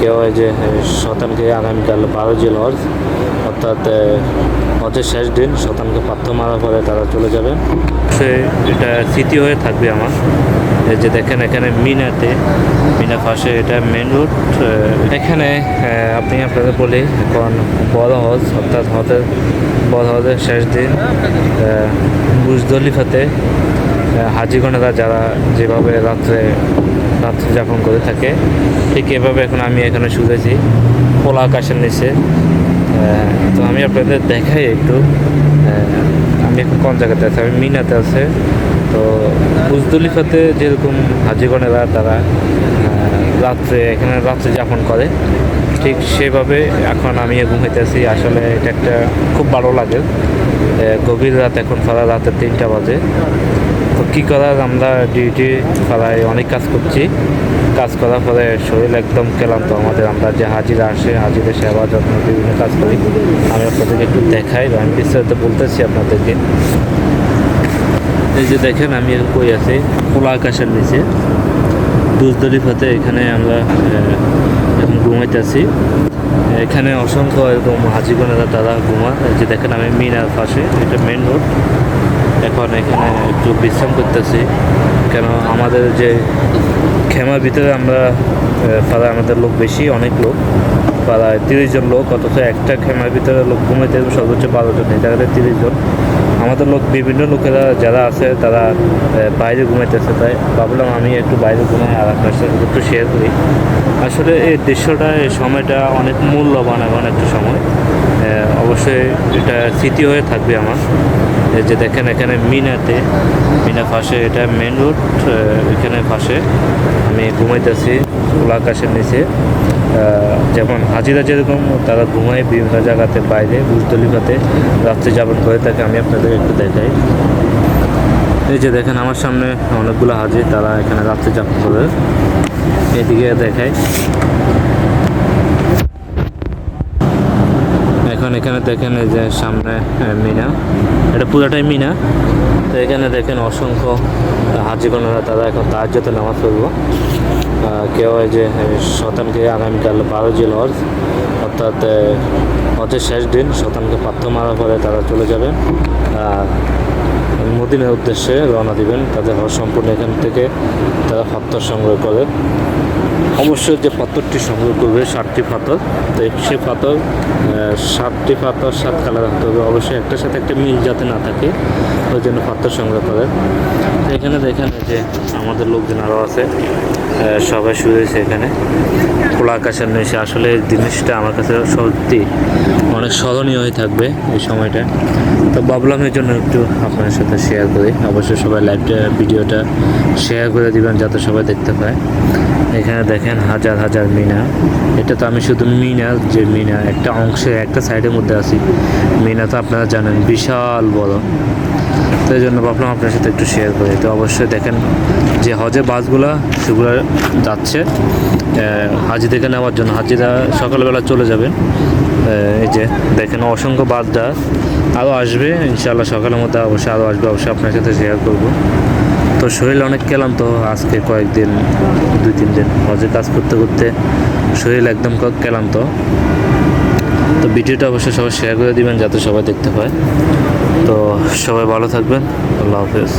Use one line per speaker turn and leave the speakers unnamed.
কেউ হয় যে শতানকে আগামীকাল 12 জিলহজ অর্থাৎ হজের শেষ দিন শতানকে পাথর মারার পরে তারা চলে যাবেন। সে এটা স্মৃতি হয়ে থাকবে আমার। এই যে দেখেন এখানে মিনা পাশে এটা মেন রোড। এখানে আপনাদের বলি এখন বড় হজ অর্থাৎ বড় হজের শেষ দিন মুজদলিফাতে হাজিগণেরা যারা যেভাবে রাত্রে যাপন করে থাকে ঠিক এভাবে এখন আমি এখানে শুয়েছি খোলা আকাশের নিচে। তো আমি আপনাদের দেখাই একটু আমি এখন কোন জায়গাতে আছি। আমি মিনাতে আছে। তো মুজদলিফাতে যেরকম হাজিগণেরা তারা এখানে রাত্রে যাপন করে ঠিক সেভাবে এখন আমি ঘুমাইতেছি। আসলে এটা একটা খুব ভালো লাগে। গভীর রাত, এখন প্রায় রাতের 3টা বাজে। তো কী করার, আমরা ডিউটি পাড়ায় অনেক কাজ করছি। কাজ করার পরে শরীর একদম ক্লান্ত আমাদের। আমরা যে হাজিরা আসে, হাজিদের সেবা যত্ন বিভিন্ন কাজ করি। আমি আপনাদেরকে একটু দেখাই বা আমি বিস্তারিত বলতেছি আপনাদেরকে। এই যে দেখেন আমি কই আছি খোলা আকাশের নিচে মুজদলিফাতে। এখানে আমরা এখন ঘুমাইতেছি। এখানে অসংখ্য এরকম হাজিগণেরা তারা ঘুমায়। এই যে দেখেন আমি মিনার পাশে, এটা মেন রোড। এখন এখানে একটু বিশ্রাম করতেছি, কেন আমাদের যে খেমার ভিতরে আমরা পাড়ায় আমাদের লোক বেশি, অনেক লোক, পাড়ায় 30 জন লোক, অথচ একটা খেমার ভিতরে লোক ঘুমাইতে সর্বোচ্চ 12 জন, এই জায়গাতে 30 জন। আমাদের লোক বিভিন্ন লোকেরা যারা আছে তারা বাইরে ঘুমাইতেছে, তাই ভাবলাম আমি একটু বাইরে ঘুমাই আর আপনার সাথে একটু শেয়ার করি। আসলে এই দৃশ্যটা, এই সময়টা অনেক মূল্যবান এবং একটা সময়। অবশ্যই এটা স্মৃতি হয়ে থাকবে আমার। এই যে দেখেন এখানে মিনা পাশে, এটা মেন রোড। এখানে পাশে আমি ঘুমাইতেছি খোলা আকাশের নিচে। যেমন হাজিরা যেরকম তারা ঘুমায় বিভিন্ন জায়গাতে বাইরে মুজদলিফাতে রাত্রে যাপন করে থাকে, আমি আপনাদের একটু দেখাই। এই যে দেখেন আমার সামনে অনেকগুলো হাজি তারা এখানে রাত্রে যাপন করে। এদিকে দেখাই, এখন এখানে দেখেন এই যে সামনে মিনা, এটা পুরোটাই মিনা। তো এখানে দেখেন অসংখ্য হাজিগণেরা তারা এখন তাহাজ্জুদে নামাজ পড়বো। কেউ হয় যে শতানকে আগামীকাল 12 জিলহজ অর্থাৎ হজের শেষ দিন শতানকে পাথর মারার পরে তারা চলে যাবেন মদিনার উদ্দেশ্যে রওনা দিবেন। তাদের হজ সম্পূর্ণ এখান থেকে তারা পাথর সংগ্রহ করে। অবশ্যই যে পাথরটি সংগ্রহ করবে 7টি পাথর। তো সে পাথর 7টি পাথর 7 কালার হতে হবে। অবশ্যই একটার সাথে একটা মিল যাতে না থাকে, ওই জন্য পাথর সংগ্রহ করে। এখানে দেখেন যে আমাদের লোকজন আরও আছে, সবাই শুয়েছে এখানে খোলা আকাশের নিচে। আসলে এই জিনিসটা আমার কাছে সত্যি অনেক স্মরণীয় হয়ে থাকবে এই সময়টা। তো ভাবলাম এই জন্য একটু আপনার সাথে শেয়ার করি। অবশ্যই সবাই ভিডিওটা শেয়ার করে দিবেন যাতে সবাই দেখতে পায়। এখানে দেখেন হাজার হাজার মিনা। এটা তো আমি শুধু মিনা একটা অংশে, একটা সাইডের মধ্যে আছি। মিনা তো আপনারা জানেন বিশাল বড়, তো এই জন্য ভাবলাম আপনার সাথে একটু শেয়ার করি। তো অবশ্যই দেখেন যে হজে বাসগুলো সেগুলো যাচ্ছে হাজিদেরকে নেওয়ার জন্য। হাজিরা সকালবেলা চলে যাবেন। এই যে দেখেন অসংখ্য বাসটা আরও আসবে ইনশাআল্লাহ, সকালের মধ্যে অবশ্যই আরও আসবে। অবশ্যই আপনার সাথে শেয়ার করব। তো শরীর অনেক ক্লান্ত আজকে, কয়েকদিন 2-3 দিন হজে কাজ করতে করতে শরীর একদম ক্লান্ত। তো ভিডিওটা অবশ্যই সবাই শেয়ার করে দিবেন যাতে সবাই দেখতে পায়। তো সবাই ভালো থাকবেন। আল্লাহ হাফেজ।